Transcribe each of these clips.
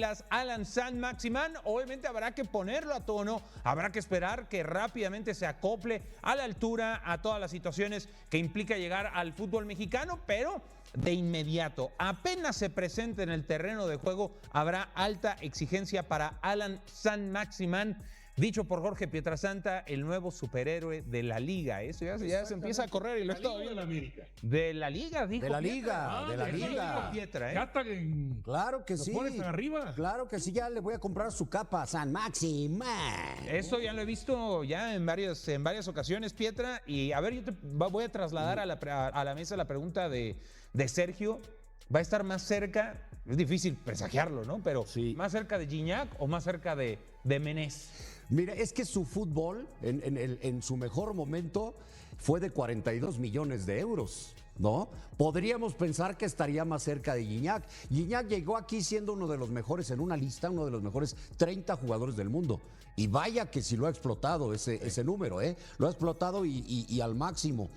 Águilas, Alan Saint-Maximin. Obviamente habrá que ponerlo a tono, habrá que esperar que rápidamente se acople a la altura a todas las situaciones que implica llegar al fútbol mexicano, pero de inmediato, apenas se presente en el terreno de juego, habrá alta exigencia para Alan Saint-Maximin, dicho por Jorge Pietrasanta, el nuevo superhéroe de la liga. Eso ya se empieza a correr y lo está viendo. De la liga, dijo. De la liga, de la liga. Pietra, ¿eh? Ya está en... Claro que ¿Lo sí. pones tan arriba? Claro que sí, ya le voy a comprar su capa a San Maximin. Eso ya lo he visto ya en varias ocasiones, Pietra. Y a ver, yo te voy a trasladar a la mesa la pregunta de Sergio. ¿Va a estar más cerca? Es difícil presagiarlo, ¿no? Pero sí. ¿Más cerca de Gignac o más cerca de Menés? Mira, es que su fútbol en su mejor momento fue de 42 millones de euros, ¿no? Podríamos pensar que estaría más cerca de Gignac. Gignac llegó aquí siendo uno de los mejores en una lista, uno de los mejores 30 jugadores del mundo. Y vaya que si lo ha explotado ese número, ¿eh? Lo ha explotado y al máximo.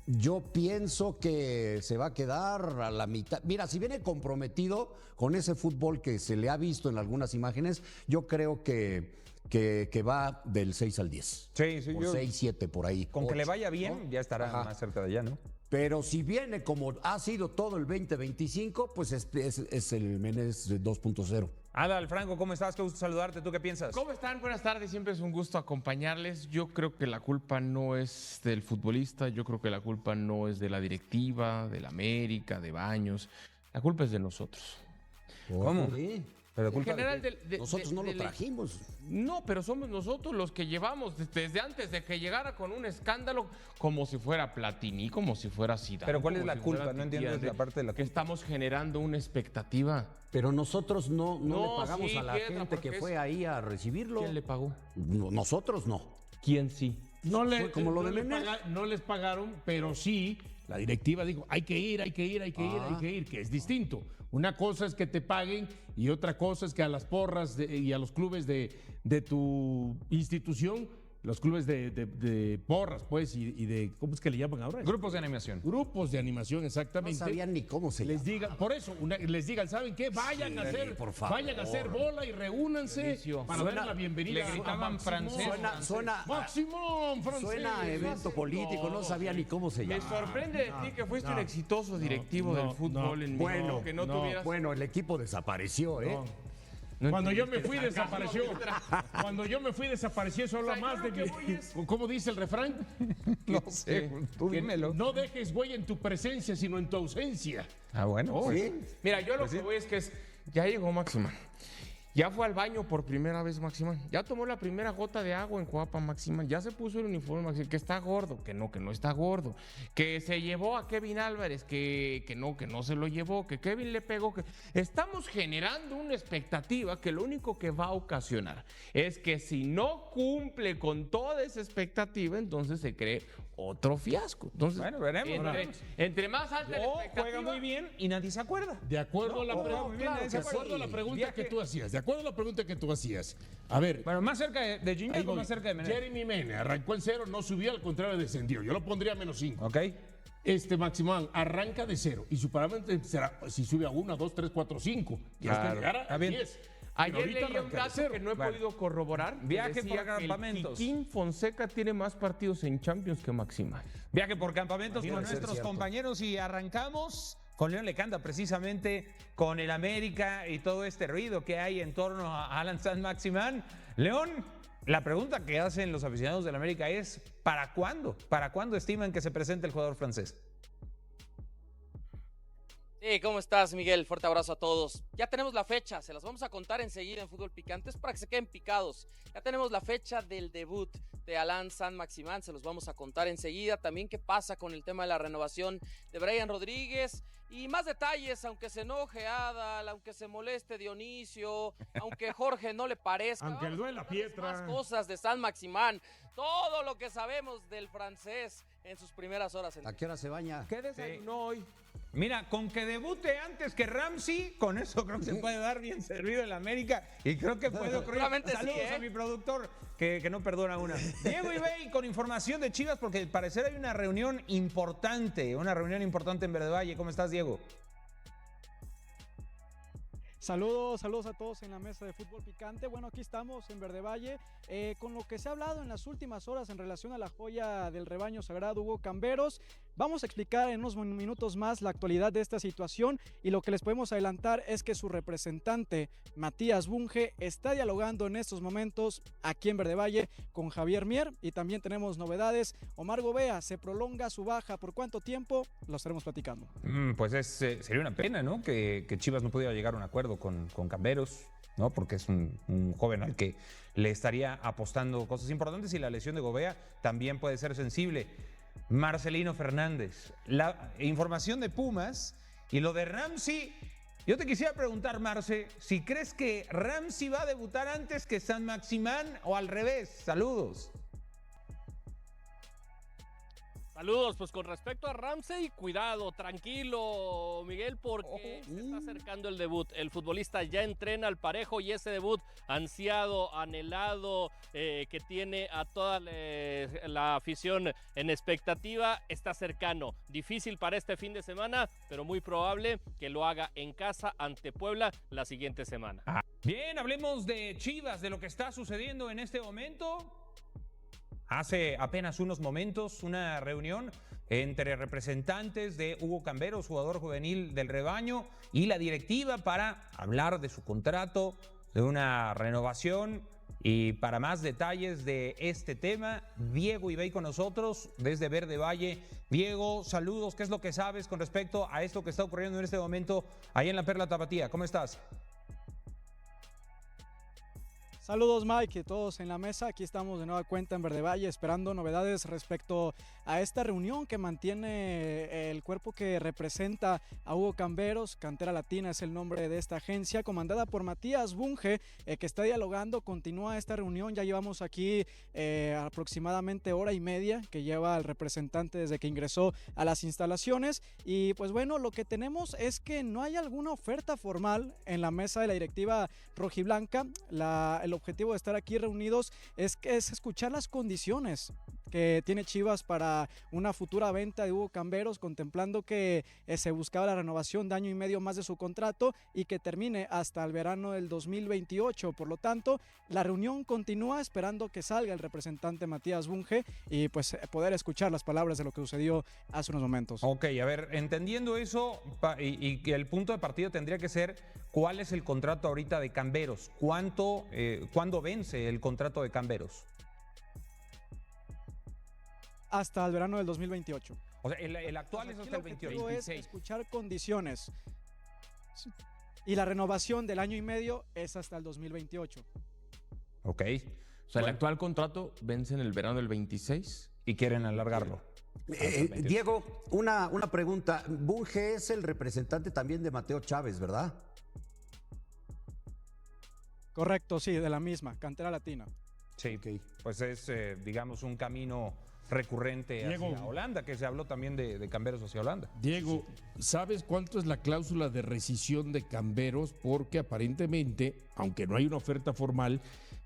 Yo pienso que se va a quedar a la mitad. Mira, si viene comprometido con ese fútbol que se le ha visto en algunas imágenes, yo creo que va del 6 al 10. Sí, por 6, 7, por ahí. Con 8, que le vaya bien, ¿no? Ya estará más cerca de allá, ¿no? Pero si viene como ha sido todo el 2025, pues es el Menés 2.0. Adal Franco, ¿cómo estás? Qué gusto saludarte. ¿Tú qué piensas? ¿Cómo están? Buenas tardes. Siempre es un gusto acompañarles. Yo creo que la culpa no es del futbolista. Yo creo que la culpa no es de la directiva, de la América, de Baños. La culpa es de nosotros. ¿Cómo? ¿Sí? Pero En general, nosotros no lo trajimos. No, pero somos nosotros los que llevamos desde antes de que llegara con un escándalo, como si fuera Platini, como si fuera Zidane. Pero ¿cuál es como la si culpa? fuera No entiendo la parte de la que culpa. estamos generando una expectativa. Pero nosotros no le No, pagamos sí, a la Pietra, gente que porque fue ahí a recibirlo. ¿Quién le pagó? Nosotros no. ¿Quién sí? Fue como lo de Menés. No les pagaron, pero sí, la directiva dijo, hay que ir, que es distinto. Una cosa es que te paguen y otra cosa es que a las porras y a los clubes de tu institución, los clubes de porras, pues, y de, ¿cómo es que le llaman ahora? Grupos de animación. Grupos de animación, exactamente. No sabían ni cómo se les llama. digan, por eso, les digan, ¿saben qué? Vayan a hacer bola y reúnanse para dar la bienvenida. Le gritaban francés. Suena Maximón, francés. Suena evento político, no sabía ni cómo se Me llama. sorprende de ti que fuiste un exitoso directivo del fútbol en México, que no tuvieras... Bueno, el equipo desapareció, ¿eh? Cuando yo me fui desapareció. Cuando yo me fui desapareció solo O sea, más yo de lo que voy es- ¿Cómo dice el refrán? No sé, tú Que dímelo. no dejes huella en tu presencia, sino en tu ausencia. Ah, bueno. Sí. Mira, yo lo que voy es que ya llegó Maximán. Ya fue al baño por primera vez Maximán. Ya tomó la primera gota de agua en Coapa Maximán. Ya se puso el uniforme Maximán. Que está gordo, que no está gordo. Que se llevó a Kevin Álvarez, que no se lo llevó. Que Kevin le pegó. Que... Estamos generando una expectativa que lo único que va a ocasionar es que si no cumple con toda esa expectativa, entonces se cree otro fiasco. Entonces, Bueno, veremos. Entre más alta la O expectativa... juega muy bien y nadie se acuerda. De acuerdo a la pregunta que tú hacías. De acuerdo a la pregunta que tú hacías. A ver. Bueno, más cerca de Gignac ahí o voy. más cerca de Menés. Jeremy Mene arrancó en 0, no subió, al contrario descendió. Yo lo pondría a -5. Ok. Maximán arranca de 0 y su parámetro será si sube a 1, 2, 3, 4, 5. Y hasta Claro. llegar Está a bien. 10. Ayer Pero ahorita leí un arranca de dato cero. que no he Vale. podido corroborar. que Viaje decía por que el campamentos. Kikín Fonseca tiene más partidos en Champions que Maximán. Viaje por campamentos con Imagínate ser nuestros cierto. compañeros y arrancamos con León Lecanda, precisamente con el América y todo este ruido que hay en torno a Alan Saint-Maximin. León, la pregunta que hacen los aficionados del América es ¿para cuándo? ¿Para cuándo estiman que se presente el jugador francés? Sí, ¿cómo estás, Miguel? Fuerte abrazo a todos. Ya tenemos la fecha, se las vamos a contar enseguida en Fútbol Picante, es para que se queden picados. Ya tenemos la fecha del debut de Alan Saint-Maximin, se los vamos a contar enseguida. También qué pasa con el tema de la renovación de Brian Rodríguez y más detalles, aunque se enoje Adal, aunque se moleste Dionisio, aunque Jorge no le parezca. Aunque le duela Pietra. Más cosas de Saint-Maximin, todo lo que sabemos del francés en sus primeras horas. ¿A qué hora se baña? ¿Qué desayunó hoy? Mira, con que debute antes que Ramsey, con eso creo que se puede dar bien servido en la América y creo que puede ocurrir. Seguramente sí, Saludos ¿eh? a mi productor que no perdona una. Diego Ibey con información de Chivas porque al parecer hay una reunión importante en Verde Valle. ¿Cómo estás, Diego? Saludos a todos en la mesa de Fútbol Picante. Bueno, aquí estamos en Verde Valle con lo que se ha hablado en las últimas horas en relación a la joya del rebaño sagrado Hugo Camberos. Vamos a explicar en unos minutos más la actualidad de esta situación y lo que les podemos adelantar es que su representante Matías Bunge está dialogando en estos momentos aquí en Verde Valle con Javier Mier y también tenemos novedades. Omar Gobea se prolonga su baja. ¿Por cuánto tiempo? Lo estaremos platicando. Pues sería una pena, ¿no? Que Chivas no pudiera llegar a un acuerdo con Camberos, ¿no? Porque es un joven al que le estaría apostando cosas importantes y la lesión de Gobea también puede ser sensible. Marcelino Fernández, la información de Pumas y lo de Ramsey. Yo te quisiera preguntar, Marce, si crees que Ramsey va a debutar antes que San Maximán o al revés. Saludos. Saludos, pues con respecto a Ramsey, cuidado, tranquilo, Miguel, porque se está acercando el debut. El futbolista ya entrena al parejo y ese debut ansiado, anhelado, que tiene a toda la afición en expectativa, está cercano. Difícil para este fin de semana, pero muy probable que lo haga en casa ante Puebla la siguiente semana. Bien, hablemos de Chivas, de lo que está sucediendo en este momento. Hace apenas unos momentos una reunión entre representantes de Hugo Camberos, jugador juvenil del rebaño, y la directiva para hablar de su contrato, de una renovación. Y para más detalles de este tema, Diego Ibey con nosotros desde Verde Valle. Diego, saludos, ¿qué es lo que sabes con respecto a esto que está ocurriendo en este momento ahí en la Perla Tapatía? ¿Cómo estás? Saludos Mike y todos en la mesa, aquí estamos de nueva cuenta en Verde Valle esperando novedades respecto a esta reunión que mantiene el cuerpo que representa a Hugo Camberos. Cantera Latina es el nombre de esta agencia, comandada por Matías Bunge, que está dialogando. Continúa esta reunión, ya llevamos aquí aproximadamente hora y media que lleva el representante desde que ingresó a las instalaciones. Y pues bueno, lo que tenemos es que no hay alguna oferta formal en la mesa de la directiva rojiblanca. El objetivo de estar aquí reunidos es escuchar las condiciones que tiene Chivas para una futura venta de Hugo Camberos, contemplando que se buscaba la renovación de año y medio más de su contrato y que termine hasta el verano del 2028. Por lo tanto, la reunión continúa esperando que salga el representante Matías Bunge y pues poder escuchar las palabras de lo que sucedió hace unos momentos. Ok, a ver, entendiendo eso y que el punto de partida tendría que ser ¿cuál es el contrato ahorita de Camberos? ¿Cuándo vence el contrato de Camberos? Hasta el verano del 2028. O sea, el actual es hasta el 28. Es escuchar condiciones. Y la renovación del año y medio es hasta el 2028. Ok. O sea, el actual contrato vence en el verano del 26. Y quieren alargarlo. Diego, una pregunta. Bunge es el representante también de Mateo Chávez, ¿verdad? Correcto, sí, de la misma, Cantera Latina. Sí, Okay. pues es, digamos, un camino recurrente Diego, hacia Holanda, que se habló también de Camberos hacia Holanda. Diego, ¿sabes cuánto es la cláusula de rescisión de Camberos? Porque aparentemente, aunque no hay una oferta formal,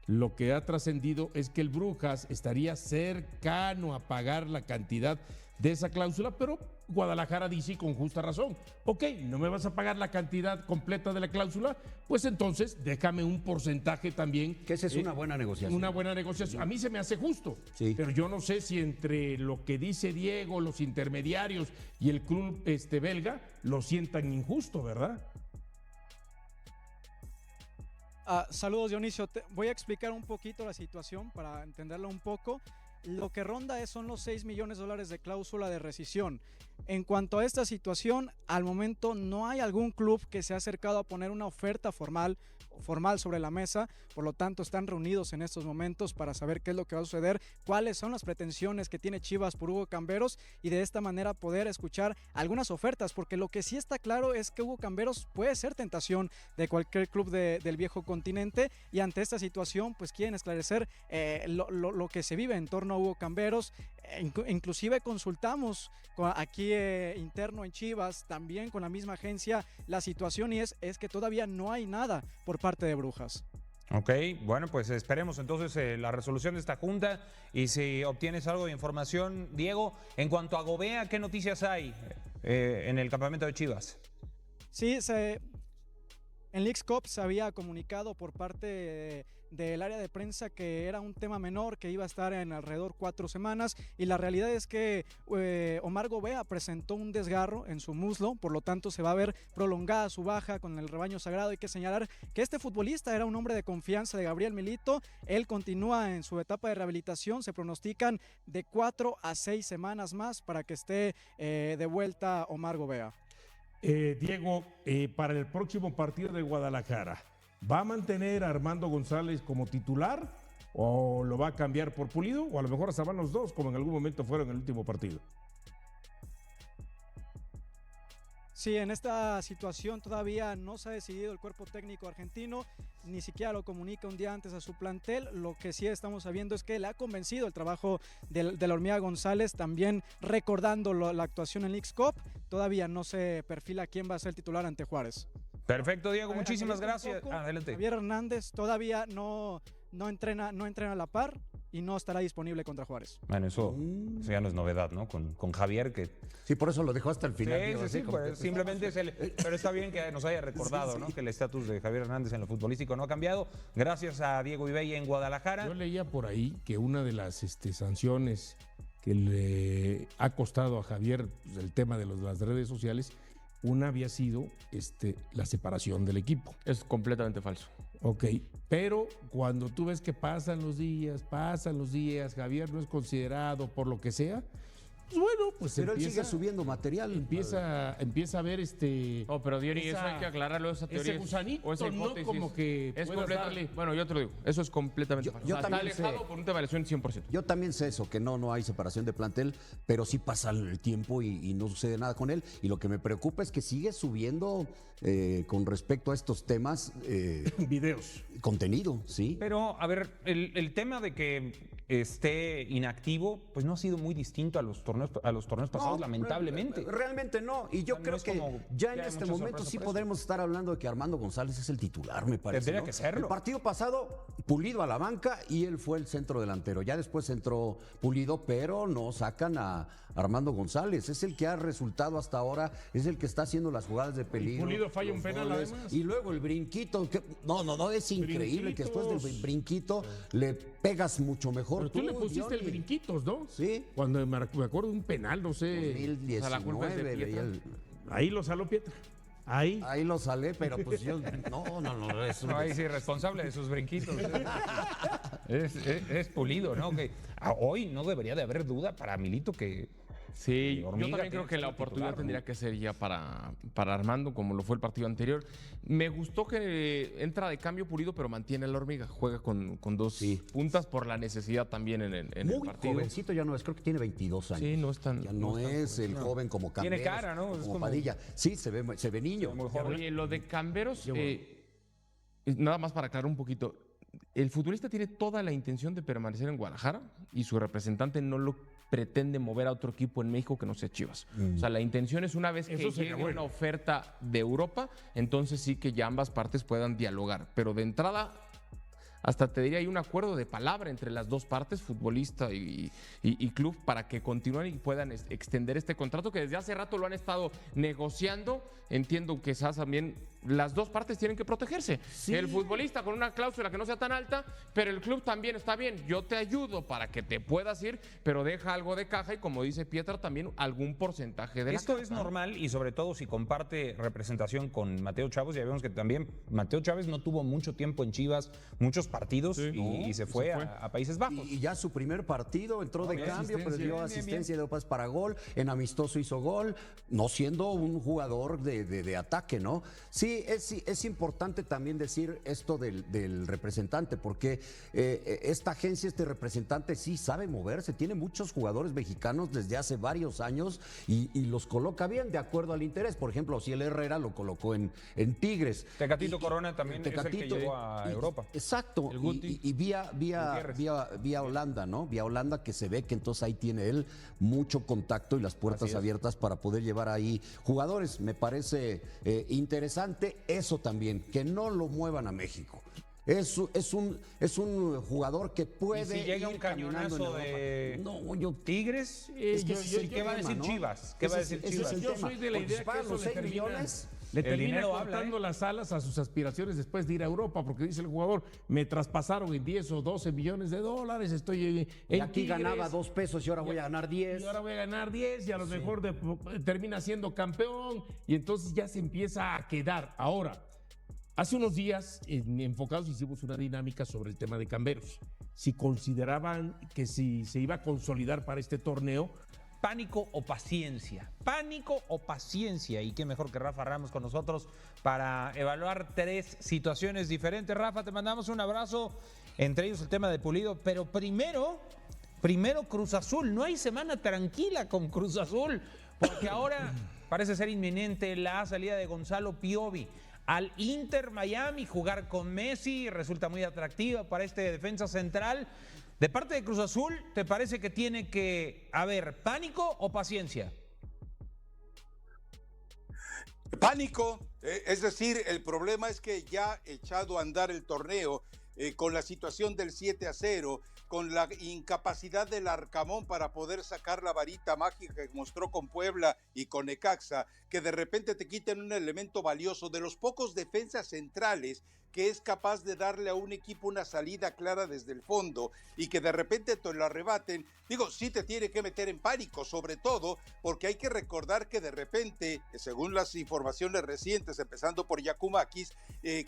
lo que ha trascendido es que el Brujas estaría cercano a pagar la cantidad de esa cláusula, pero Guadalajara dice con justa razón, ok, no me vas a pagar la cantidad completa de la cláusula, pues entonces déjame un porcentaje también. Que esa es una buena negociación. Una buena negociación. A mí se me hace justo, Sí. pero yo no sé si entre lo que dice Diego, los intermediarios y el club belga lo sientan injusto, ¿verdad? Saludos Dionisio, voy a explicar un poquito la situación para entenderla un poco. Lo que ronda son los 6 millones de dólares de cláusula de rescisión. En cuanto a esta situación, al momento no hay algún club que se ha acercado a poner una oferta formal sobre la mesa, por lo tanto están reunidos en estos momentos para saber qué es lo que va a suceder, cuáles son las pretensiones que tiene Chivas por Hugo Camberos y de esta manera poder escuchar algunas ofertas, porque lo que sí está claro es que Hugo Camberos puede ser tentación de cualquier club del viejo continente y ante esta situación pues quieren esclarecer lo que se vive en torno a Hugo Camberos. Inclusive consultamos aquí interno en Chivas, también con la misma agencia, la situación y es que todavía no hay nada por parte de Brujas. Ok, bueno, pues esperemos entonces la resolución de esta junta y si obtienes algo de información, Diego, en cuanto a Gobea, ¿qué noticias hay en el campamento de Chivas? Sí, En Leagues Cup se había comunicado por parte del área de prensa que era un tema menor, que iba a estar en alrededor 4 semanas, y la realidad es que Omar Gobea presentó un desgarro en su muslo, por lo tanto se va a ver prolongada su baja con el rebaño sagrado. Hay que señalar que este futbolista era un hombre de confianza de Gabriel Milito, él continúa en su etapa de rehabilitación, se pronostican de 4 a 6 semanas más para que esté de vuelta Omar Gobea. Diego, para el próximo partido de Guadalajara, ¿va a mantener a Armando González como titular o lo va a cambiar por Pulido? O a lo mejor hasta van los dos, como en algún momento fueron en el último partido. Sí, en esta situación todavía no se ha decidido el cuerpo técnico argentino, ni siquiera lo comunica un día antes a su plantel. Lo que sí estamos sabiendo es que le ha convencido el trabajo de la Hormiga González, también recordando la actuación en Leagues Cup. Todavía no se perfila quién va a ser el titular ante Juárez. Perfecto, Diego, muchísimas gracias. Adelante. Javier Hernández todavía no entrena a la par y no estará disponible contra Juárez. Bueno, eso ya no es novedad, ¿no? Con Javier, que... Sí, por eso lo dejó hasta el final. Sí, digo, sí, así sí, como pues, que- simplemente pero está bien que nos haya recordado, Sí, sí. ¿no? Que el estatus de Javier Hernández en lo futbolístico no ha cambiado. Gracias a Diego Ibella en Guadalajara. Yo leía por ahí que una de las sanciones que le ha costado a Javier pues, el tema de las redes sociales, una había sido la separación del equipo. Es completamente falso. Ok, pero cuando tú ves que pasan los días, Javier no es considerado por lo que sea, pues bueno, pues Pero él sigue subiendo material. empieza a ver No, pero Diony, esa- eso hay que aclararlo, esa teoría. ese gusanito, o esa no hipótesis. como que es puedas completamente. darle. Bueno, yo te lo digo, eso es completamente falso. yo O sea, está también sé. alejado por un tema de lesión 100%. Yo también sé eso, que no hay separación de plantel, pero sí pasa el tiempo y no sucede nada con él. Y lo que me preocupa es que sigue subiendo con respecto a estos temas videos. contenido, ¿sí? Pero, a ver, el tema de que esté inactivo, pues no ha sido muy distinto a los torneos pasados, No, lamentablemente. Realmente no. Y yo No creo es que como ya que en hay este mucha momento sorpresa sí por eso. podremos estar hablando de que Armando González es el titular, me parece. Tendría ¿no? que serlo. El partido pasado, Pulido a la banca y él fue el centro delantero. Ya después entró Pulido, pero no sacan a Armando González. Es el que ha resultado hasta ahora, es el que está haciendo las jugadas de peligro. Pulido falla los un penal, goles. además. Y luego el brinquito. No, es increíble que después del Brinquitos. brinquito le pegas mucho mejor. Pero tú le pusiste el Diony. brinquitos, ¿no? Sí. Cuando me acuerdo de un penal, no sé. 2019, O sea, la culpa es de veía Pietra. Ahí lo saló Pietra. Ahí. Ahí lo salé, pero pues yo. No, es un. No, ahí sí, responsable de sus brinquitos. es Pulido, ¿no? Que hoy no debería de haber duda para Milito que... Sí, yo Hormiga también tiene creo que que la ser oportunidad titular, ¿no? tendría que ser ya para Armando, como lo fue el partido anterior. Me gustó que entra de cambio Pulido, pero mantiene a la Hormiga. Juega con dos Sí. puntas por la necesidad también en el Muy partido. jovencito ya no es, creo que tiene 22 años. Sí, no es tan- Ya no no, es tan es el joven como Camberos. Tiene cara, ¿no? Es Como como- Padilla. Sí, se ve niño. muy joven. Oye, lo de Camberos, nada más para aclarar un poquito. El futbolista tiene toda la intención de permanecer en Guadalajara y su representante no lo pretende mover a otro equipo en México que no sea Chivas. O sea, la intención es una vez que Eso sería llegue bueno. una oferta de Europa, entonces sí que ya ambas partes puedan dialogar. Pero de entrada, hasta te diría, hay un acuerdo de palabra entre las dos partes, futbolista y club, para que continúen y puedan extender este contrato que desde hace rato lo han estado negociando. Entiendo que quizás también las dos partes tienen que protegerse. El futbolista con una cláusula que no sea tan alta, pero el club también está bien. Yo te ayudo para que te puedas ir, pero deja algo de caja y, como dice Pietra, también algún porcentaje de la Esto caja. es normal y sobre todo si comparte representación con Mateo Chávez. Ya vemos que también Mateo Chávez no tuvo mucho tiempo en Chivas, muchos partidos y se fue a Países Bajos. Y ya su primer partido entró de bien, cambio, pero asistencia. dio Bien, asistencia y dio pas para gol. En amistoso hizo gol, no siendo un jugador de ataque, ¿no? Sí, es importante también decir esto del representante, porque esta agencia, este representante sí sabe moverse, tiene muchos jugadores mexicanos desde hace varios años y los coloca bien de acuerdo al interés. Por ejemplo, Ociel Herrera lo colocó en Tigres. Tecatito Corona también es el que llegó a Europa. Exacto. El Guti. Y vía Holanda, ¿no? Vía Holanda, que se ve que entonces ahí tiene él mucho contacto y las puertas abiertas para poder llevar ahí jugadores. Me parece interesante eso también, que no lo muevan a México. Es un jugador que puede Y si llega ir un caminando en cañonazo de Europa. No, yo Tigres, es que ese es el ¿qué va a tema, decir ¿no? Chivas? ¿Qué va a decir Ese es Chivas? el Yo tema. soy de la Porque idea si que pagan eso los 6 determina- millones, Le El termina dinero habla, cortando las alas a sus aspiraciones después de ir a Europa, porque dice el jugador, me traspasaron en 10 o 12 millones de dólares, estoy Y en aquí Tigres, ganaba 2 pesos y ahora voy a ganar 10. y ahora voy a ganar 10 y a lo mejor termina siendo campeón y entonces ya se empieza a quedar. Ahora, hace unos días en Enfocados hicimos una dinámica sobre el tema de Camberos. Si consideraban que si se iba a consolidar para este torneo. ¿Pánico o paciencia? ¿Pánico o paciencia? Y qué mejor que Rafa Ramos con nosotros para evaluar 3 situaciones diferentes. Rafa, te mandamos un abrazo, entre ellos el tema de Pulido, pero primero Cruz Azul. No hay semana tranquila con Cruz Azul, porque ahora parece ser inminente la salida de Gonzalo Piovi al Inter Miami. Jugar con Messi resulta muy atractiva para este defensa central. De parte de Cruz Azul, ¿te parece que tiene que haber pánico o paciencia? Pánico, es decir, el problema es que ya echado a andar el torneo con la situación del 7-0, con la incapacidad del Arcamón para poder sacar la varita mágica que mostró con Puebla y con Necaxa, que de repente te quiten un elemento valioso de los pocos defensas centrales que es capaz de darle a un equipo una salida clara desde el fondo y que de repente te lo arrebaten. Digo, sí te tiene que meter en pánico, sobre todo porque hay que recordar que de repente, según las informaciones recientes, empezando por Giakoumakis,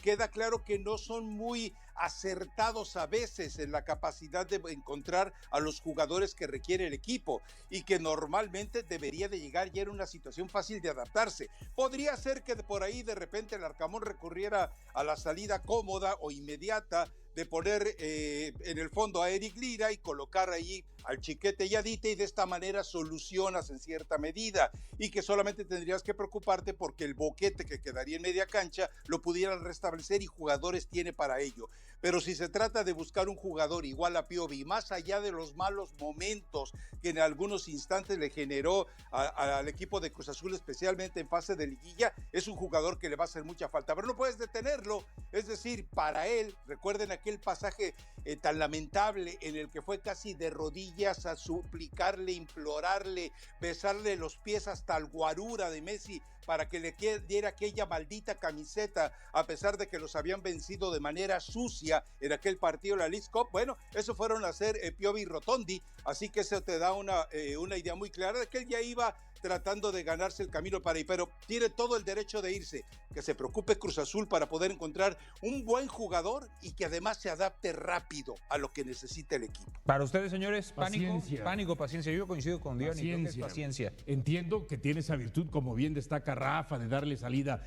queda claro que no son muy acertados a veces en la capacidad de encontrar a los jugadores que requiere el equipo y que normalmente debería de llegar ya en una situación fácil de adaptarse. Podría ser que por ahí de repente el Arcamón recurriera a la salida cómoda o inmediata de poner en el fondo a Eric Lira y colocar ahí al Chiquete Yadite, y de esta manera solucionas en cierta medida, y que solamente tendrías que preocuparte porque el boquete que quedaría en media cancha lo pudieran restablecer y jugadores tiene para ello. Pero si se trata de buscar un jugador igual a Piovi, más allá de los malos momentos que en algunos instantes le generó al equipo de Cruz Azul, especialmente en fase de liguilla, es un jugador que le va a hacer mucha falta, pero no puedes detenerlo. Es decir, para él, recuerden aquel pasaje tan lamentable en el que fue casi de rodillas a suplicarle, implorarle, besarle los pies hasta el guarura de Messi para que le diera aquella maldita camiseta, a pesar de que los habían vencido de manera sucia en aquel partido de la Leagues Cup. Bueno, eso fueron a hacer Piovi y Rotondi, así que eso te da una idea muy clara de que él ya iba tratando de ganarse el camino para ir, pero tiene todo el derecho de irse. Que se preocupe Cruz Azul para poder encontrar un buen jugador y que además se adapte rápido a lo que necesita el equipo. Para ustedes, señores, Paciencia. pánico, paciencia. Yo coincido con Diony, creo que es paciencia. Entiendo que tiene esa virtud, como bien destaca Rafa, de darle salida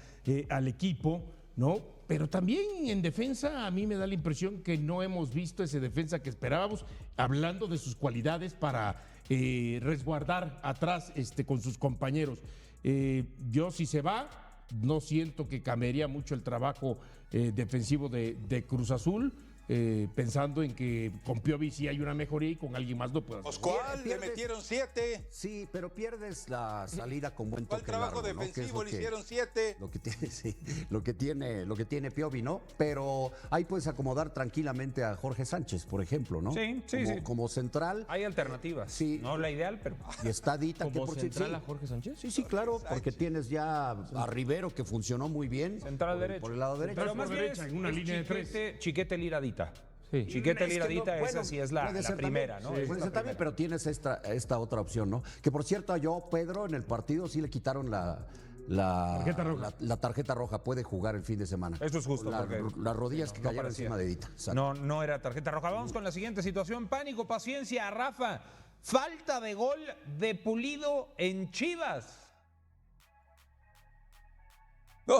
al equipo, ¿no? Pero también en defensa a mí me da la impresión que no hemos visto ese defensa que esperábamos, hablando de sus cualidades para resguardar atrás con sus compañeros. Yo, si se va, no siento que cambiaría mucho el trabajo defensivo de Cruz Azul, pensando en que con Piovi sí hay una mejoría y con alguien más no puede hacer. Oscual, le metieron 7. Sí, pero pierdes la salida con buen ¿Cuál toque trabajo largo, ¿no? defensivo? Le hicieron 7. Lo que tiene, sí, lo que tiene Piovi, ¿no? Pero ahí puedes acomodar tranquilamente a Jorge Sánchez, por ejemplo, ¿no? Sí. Como central. Hay alternativas. Sí. No la ideal, pero... Y está Dita, que ¿Como por central sí, a Jorge Sánchez? Sí, claro, porque tienes ya a Rivero, que funcionó muy bien. Central por, derecho. por el lado derecho. Pero por más bien derecha, en una línea de 3. Chiquete Liradita. Sí. Chiquete Es que Liradita, no, esa bueno, sí es la puede ser primera, también, ¿no? Puede Es la ser también, primera. pero tienes esta otra opción, ¿no? Que por cierto, yo, Pedro, en el partido sí le quitaron la Tarjeta roja. La tarjeta roja. Puede jugar el fin de semana. Eso es justo, porque Las rodillas que no cayeron parecía. encima de Dita. Exacto. No era tarjeta roja. Vamos con la siguiente situación. Pánico, paciencia, Rafa. Falta de gol de Pulido en Chivas. No,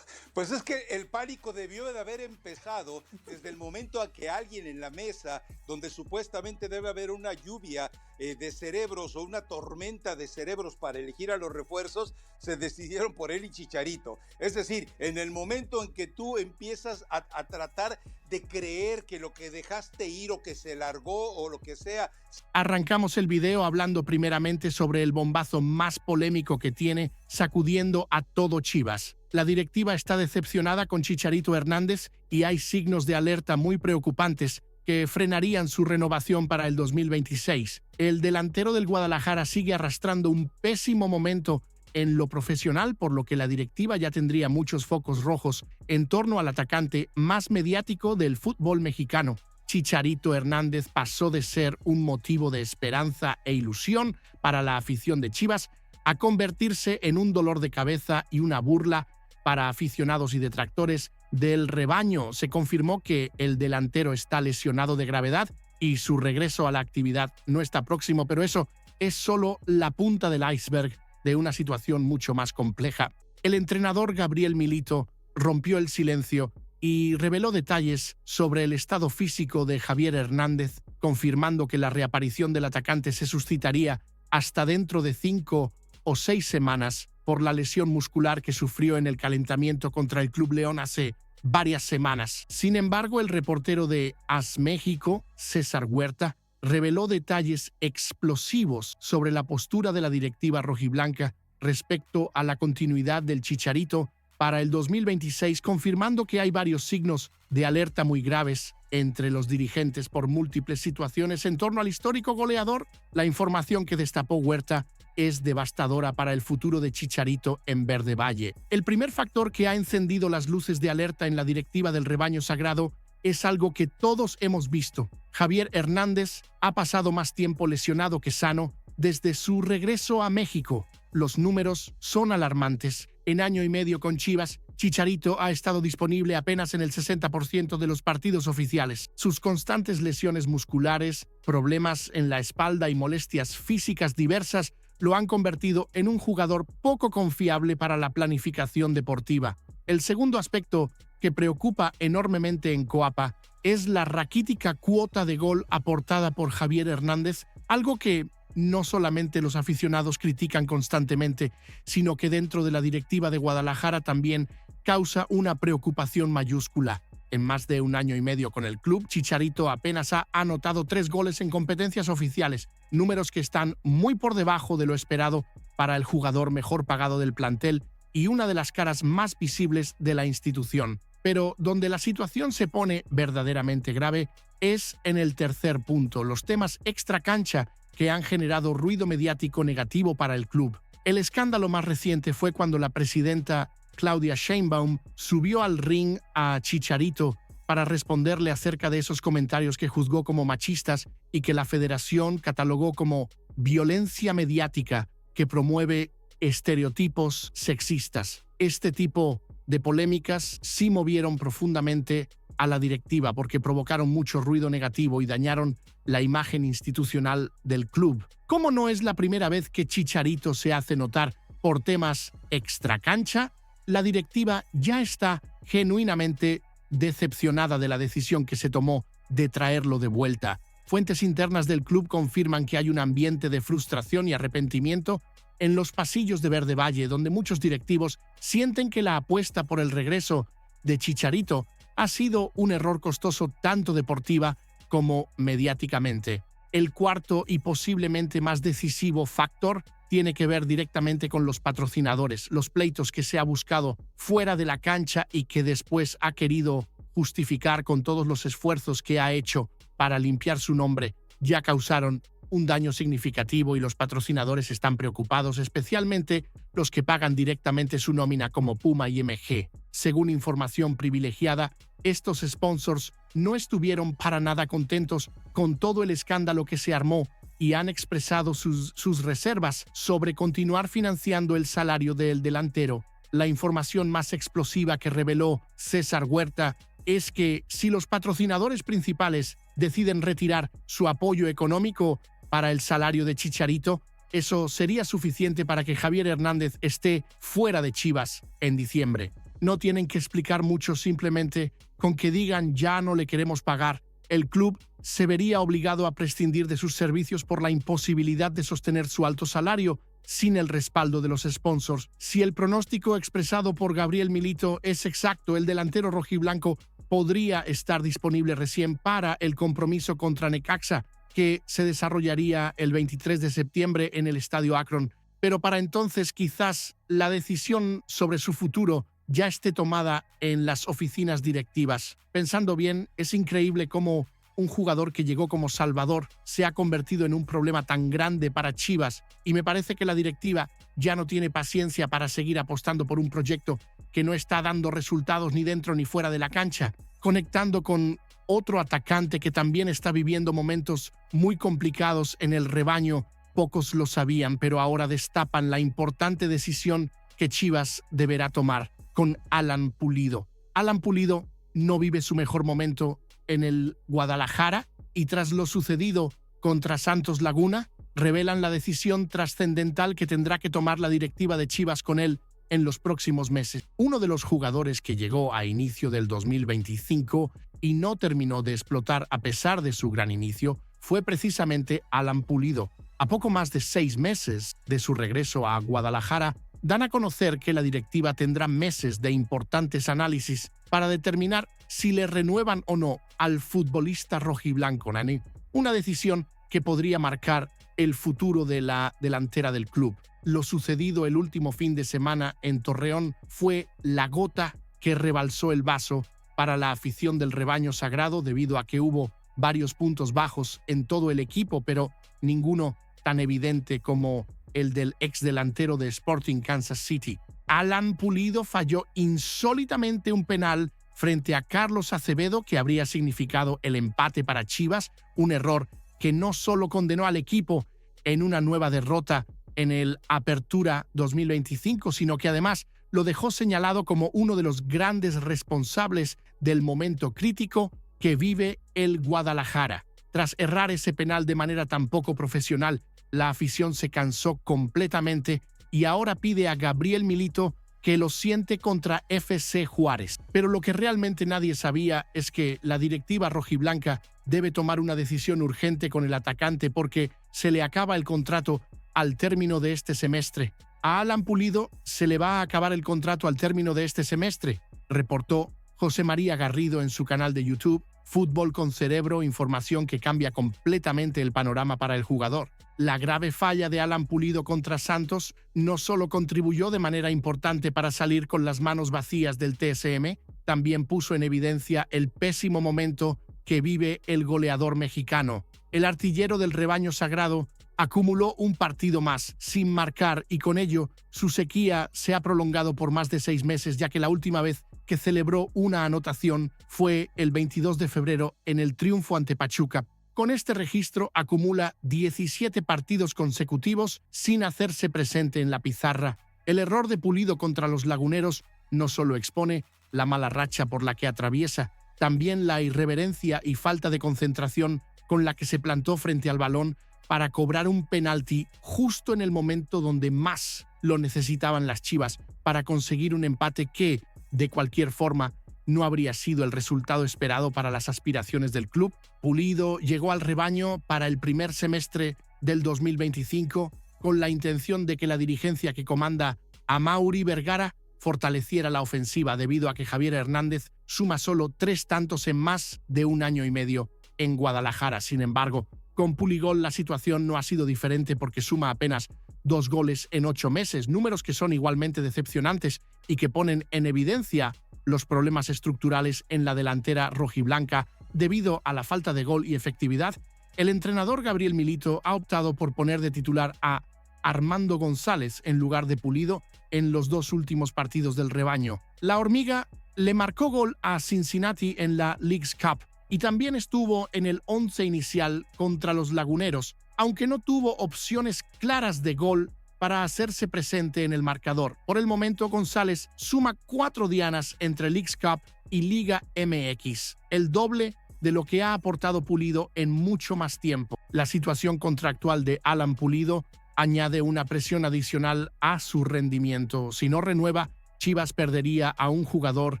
pues es que el pánico debió de haber empezado desde el momento a que alguien en la mesa, donde supuestamente debe haber una lluvia de cerebros o una tormenta de cerebros para elegir a los refuerzos, se decidieron por él y Chicharito. Es decir, en el momento en que tú empiezas a tratar de creer que lo que dejaste ir o que se largó o lo que sea. Arrancamos el video hablando primeramente sobre el bombazo más polémico que tiene, sacudiendo a todo Chivas. La directiva está decepcionada con Chicharito Hernández y hay signos de alerta muy preocupantes que frenarían su renovación para el 2026. El delantero del Guadalajara sigue arrastrando un pésimo momento en lo profesional, por lo que la directiva ya tendría muchos focos rojos en torno al atacante más mediático del fútbol mexicano. Chicharito Hernández pasó de ser un motivo de esperanza e ilusión para la afición de Chivas a convertirse en un dolor de cabeza y una burla para aficionados y detractores del rebaño. Se confirmó que el delantero está lesionado de gravedad y su regreso a la actividad no está próximo, pero eso es solo la punta del iceberg de una situación mucho más compleja. El entrenador Gabriel Milito rompió el silencio y reveló detalles sobre el estado físico de Javier Hernández, confirmando que la reaparición del atacante se suscitaría hasta dentro de 5 o 6 semanas por la lesión muscular que sufrió en el calentamiento contra el Club León hace varias semanas. Sin embargo, el reportero de AS México, César Huerta, reveló detalles explosivos sobre la postura de la directiva rojiblanca respecto a la continuidad del Chicharito para el 2026, confirmando que hay varios signos de alerta muy graves entre los dirigentes por múltiples situaciones en torno al histórico goleador. La información que destapó Huerta es devastadora para el futuro de Chicharito en Verde Valle. El primer factor que ha encendido las luces de alerta en la directiva del rebaño sagrado es algo que todos hemos visto. Javier Hernández ha pasado más tiempo lesionado que sano desde su regreso a México. Los números son alarmantes. En año y medio con Chivas, Chicharito ha estado disponible apenas en el 60% de los partidos oficiales. Sus constantes lesiones musculares, problemas en la espalda y molestias físicas diversas lo han convertido en un jugador poco confiable para la planificación deportiva. El segundo aspecto que preocupa enormemente en Coapa es la raquítica cuota de gol aportada por Javier Hernández, algo que no solamente los aficionados critican constantemente, sino que dentro de la directiva de Guadalajara también causa una preocupación mayúscula. En más de un año y medio con el club, Chicharito apenas ha anotado 3 goles en competencias oficiales, números que están muy por debajo de lo esperado para el jugador mejor pagado del plantel y una de las caras más visibles de la institución. Pero donde la situación se pone verdaderamente grave es en el tercer punto, los temas extracancha que han generado ruido mediático negativo para el club. El escándalo más reciente fue cuando la presidenta Claudia Sheinbaum subió al ring a Chicharito para responderle acerca de esos comentarios que juzgó como machistas y que la federación catalogó como violencia mediática que promueve estereotipos sexistas. Este tipo de polémicas sí movieron profundamente a la directiva porque provocaron mucho ruido negativo y dañaron la imagen institucional del club. Como no es la primera vez que Chicharito se hace notar por temas extracancha, la directiva ya está genuinamente decepcionada de la decisión que se tomó de traerlo de vuelta. Fuentes internas del club confirman que hay un ambiente de frustración y arrepentimiento en los pasillos de Verde Valle, donde muchos directivos sienten que la apuesta por el regreso de Chicharito ha sido un error costoso tanto deportiva como mediáticamente. El cuarto y posiblemente más decisivo factor tiene que ver directamente con los patrocinadores, los pleitos que se ha buscado fuera de la cancha y que después ha querido justificar con todos los esfuerzos que ha hecho para limpiar su nombre, ya causaron un daño significativo y los patrocinadores están preocupados, especialmente los que pagan directamente su nómina como Puma y MG. Según información privilegiada, estos sponsors no estuvieron para nada contentos con todo el escándalo que se armó y han expresado sus reservas sobre continuar financiando el salario del delantero. La información más explosiva que reveló César Huerta es que si los patrocinadores principales deciden retirar su apoyo económico para el salario de Chicharito, eso sería suficiente para que Javier Hernández esté fuera de Chivas en diciembre. No tienen que explicar mucho, simplemente con que digan ya no le queremos pagar. El club se vería obligado a prescindir de sus servicios por la imposibilidad de sostener su alto salario sin el respaldo de los sponsors. Si el pronóstico expresado por Gabriel Milito es exacto, el delantero rojiblanco podría estar disponible recién para el compromiso contra Necaxa, que se desarrollaría el 23 de septiembre en el Estadio Akron. Pero para entonces quizás la decisión sobre su futuro ya esté tomada en las oficinas directivas. Pensando bien, es increíble cómo un jugador que llegó como salvador, se ha convertido en un problema tan grande para Chivas y me parece que la directiva ya no tiene paciencia para seguir apostando por un proyecto que no está dando resultados ni dentro ni fuera de la cancha, conectando con otro atacante que también está viviendo momentos muy complicados en el rebaño. Pocos lo sabían, pero ahora destapan la importante decisión que Chivas deberá tomar con Alan Pulido. Alan Pulido no vive su mejor momento en el Guadalajara y tras lo sucedido contra Santos Laguna, revelan la decisión trascendental que tendrá que tomar la directiva de Chivas con él en los próximos meses. Uno de los jugadores que llegó a inicio del 2025 y no terminó de explotar a pesar de su gran inicio fue precisamente Alan Pulido. A poco más de 6 meses de su regreso a Guadalajara, dan a conocer que la directiva tendrá meses de importantes análisis para determinar si le renuevan o no al futbolista rojiblanco Nani, una decisión que podría marcar el futuro de la delantera del club. Lo sucedido el último fin de semana en Torreón fue la gota que rebalsó el vaso para la afición del rebaño sagrado debido a que hubo varios puntos bajos en todo el equipo, pero ninguno tan evidente como el del exdelantero de Sporting Kansas City. Alan Pulido falló insólitamente un penal frente a Carlos Acevedo que habría significado el empate para Chivas, un error que no solo condenó al equipo en una nueva derrota en el Apertura 2025, sino que además lo dejó señalado como uno de los grandes responsables del momento crítico que vive el Guadalajara. Tras errar ese penal de manera tan poco profesional, la afición se cansó completamente y ahora pide a Gabriel Milito que lo siente contra FC Juárez. Pero lo que realmente nadie sabía es que la directiva rojiblanca debe tomar una decisión urgente con el atacante porque se le acaba el contrato al término de este semestre. A Alan Pulido se le va a acabar el contrato al término de este semestre, reportó José María Garrido en su canal de YouTube Fútbol con Cerebro, información que cambia completamente el panorama para el jugador. La grave falla de Alan Pulido contra Santos no solo contribuyó de manera importante para salir con las manos vacías del TSM, también puso en evidencia el pésimo momento que vive el goleador mexicano. El artillero del rebaño sagrado acumuló un partido más sin marcar y con ello su sequía se ha prolongado por más de 6 meses, ya que la última vez que celebró una anotación fue el 22 de febrero en el triunfo ante Pachuca. Con este registro acumula 17 partidos consecutivos sin hacerse presente en la pizarra. El error de Pulido contra los laguneros no solo expone la mala racha por la que atraviesa, también la irreverencia y falta de concentración con la que se plantó frente al balón para cobrar un penalti justo en el momento donde más lo necesitaban las Chivas para conseguir un empate que, de cualquier forma, no habría sido el resultado esperado para las aspiraciones del club. Pulido llegó al rebaño para el primer semestre del 2025 con la intención de que la dirigencia que comanda Amaury Vergara fortaleciera la ofensiva debido a que Javier Hernández suma solo 3 tantos en más de 1 año y medio en Guadalajara. Sin embargo, con Puligol la situación no ha sido diferente porque suma apenas 2 goles en 8 meses, números que son igualmente decepcionantes y que ponen en evidencia los problemas estructurales en la delantera rojiblanca debido a la falta de gol y efectividad. El entrenador Gabriel Milito ha optado por poner de titular a Armando González en lugar de Pulido en los 2 últimos partidos del rebaño. La Hormiga le marcó gol a Cincinnati en la Leagues Cup y también estuvo en el 11 inicial contra los Laguneros, aunque no tuvo opciones claras de gol para hacerse presente en el marcador. Por el momento, González suma 4 dianas entre Leagues Cup y Liga MX, el doble de lo que ha aportado Pulido en mucho más tiempo. La situación contractual de Alan Pulido añade una presión adicional a su rendimiento. Si no renueva, Chivas perdería a un jugador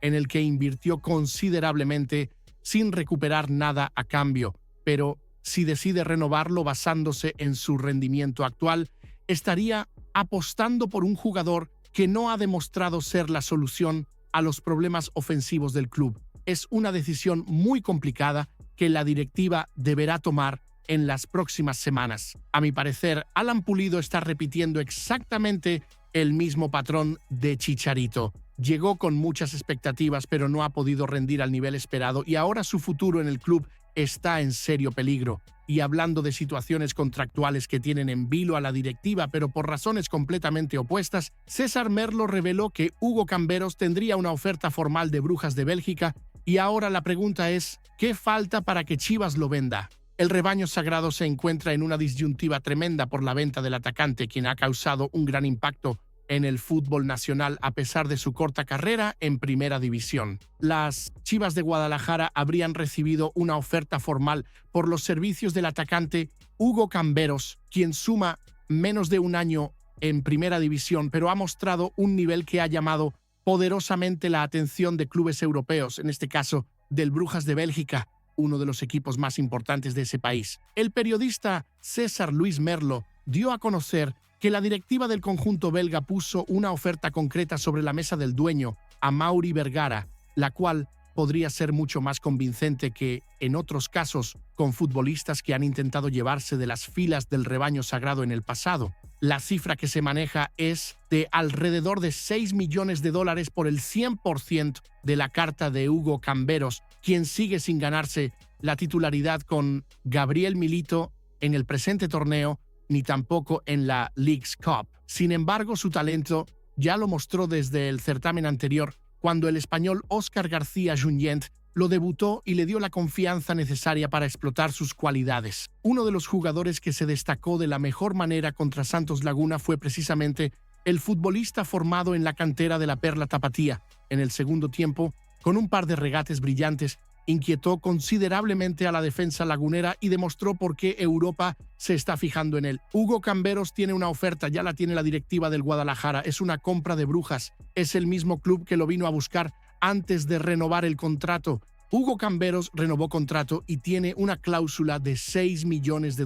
en el que invirtió considerablemente sin recuperar nada a cambio, pero si decide renovarlo basándose en su rendimiento actual, estaría apostando por un jugador que no ha demostrado ser la solución a los problemas ofensivos del club. Es una decisión muy complicada que la directiva deberá tomar en las próximas semanas. A mi parecer, Alan Pulido está repitiendo exactamente el mismo patrón de Chicharito. Llegó con muchas expectativas, pero no ha podido rendir al nivel esperado y ahora su futuro en el club está en serio peligro. Y hablando de situaciones contractuales que tienen en vilo a la directiva, pero por razones completamente opuestas, César Merlo reveló que Hugo Camberos tendría una oferta formal de Brujas de Bélgica y ahora la pregunta es, ¿qué falta para que Chivas lo venda? El rebaño sagrado se encuentra en una disyuntiva tremenda por la venta del atacante, quien ha causado un gran impacto en el fútbol nacional a pesar de su corta carrera en Primera División. Las Chivas de Guadalajara habrían recibido una oferta formal por los servicios del atacante Hugo Camberos, quien suma menos de un año en Primera División, pero ha mostrado un nivel que ha llamado poderosamente la atención de clubes europeos, en este caso del Brujas de Bélgica, uno de los equipos más importantes de ese país. El periodista César Luis Merlo dio a conocer que la directiva del conjunto belga puso una oferta concreta sobre la mesa del dueño, Amaury Vergara, la cual podría ser mucho más convincente que, en otros casos, con futbolistas que han intentado llevarse de las filas del rebaño sagrado en el pasado. La cifra que se maneja es de alrededor de $6 millones por el 100% de la carta de Hugo Camberos, quien sigue sin ganarse la titularidad con Gabriel Milito en el presente torneo, ni tampoco en la Leagues Cup. Sin embargo, su talento ya lo mostró desde el certamen anterior, cuando el español Óscar García Junyent lo debutó y le dio la confianza necesaria para explotar sus cualidades. Uno de los jugadores que se destacó de la mejor manera contra Santos Laguna fue precisamente el futbolista formado en la cantera de la Perla Tapatía. En el segundo tiempo, con un par de regates brillantes, inquietó considerablemente a la defensa lagunera y demostró por qué Europa se está fijando en él. Hugo Camberos tiene una oferta, ya la tiene la directiva del Guadalajara, es una compra de Brujas, es el mismo club que lo vino a buscar antes de renovar el contrato. Hugo Camberos renovó contrato y tiene una cláusula de $6 millones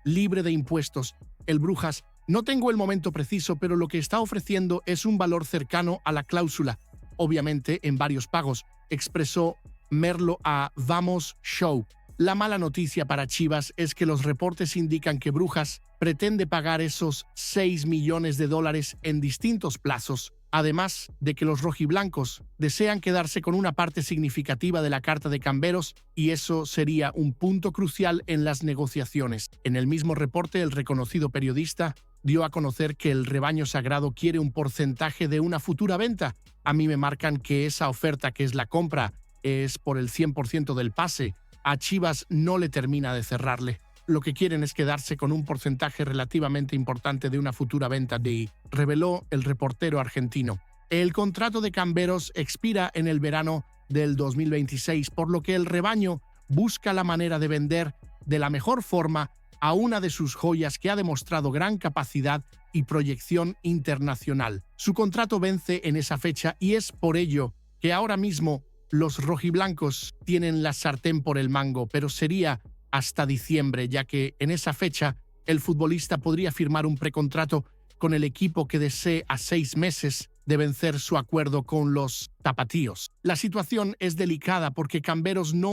libre de impuestos. El Brujas, no tengo el momento preciso, pero lo que está ofreciendo es un valor cercano a la cláusula, obviamente en varios pagos, expresó Merlo a Vamos Show. La mala noticia para Chivas es que los reportes indican que Brujas pretende pagar esos $6 millones en distintos plazos, además de que los rojiblancos desean quedarse con una parte significativa de la carta de Camberos y eso sería un punto crucial en las negociaciones. En el mismo reporte, el reconocido periodista dio a conocer que el rebaño sagrado quiere un porcentaje de una futura venta. A mí me marcan que esa oferta, que es la compra, es por el 100% del pase. A Chivas no le termina de cerrarle. Lo que quieren es quedarse con un porcentaje relativamente importante de una futura venta, reveló el reportero argentino. El contrato de Camberos expira en el verano del 2026, por lo que el rebaño busca la manera de vender de la mejor forma a una de sus joyas que ha demostrado gran capacidad y proyección internacional. Su contrato vence en esa fecha y es por ello que ahora mismo los rojiblancos tienen la sartén por el mango, pero sería hasta diciembre, ya que en esa fecha el futbolista podría firmar un precontrato con el equipo que desee a 6 meses de vencer su acuerdo con los tapatíos. La situación es delicada porque Camberos no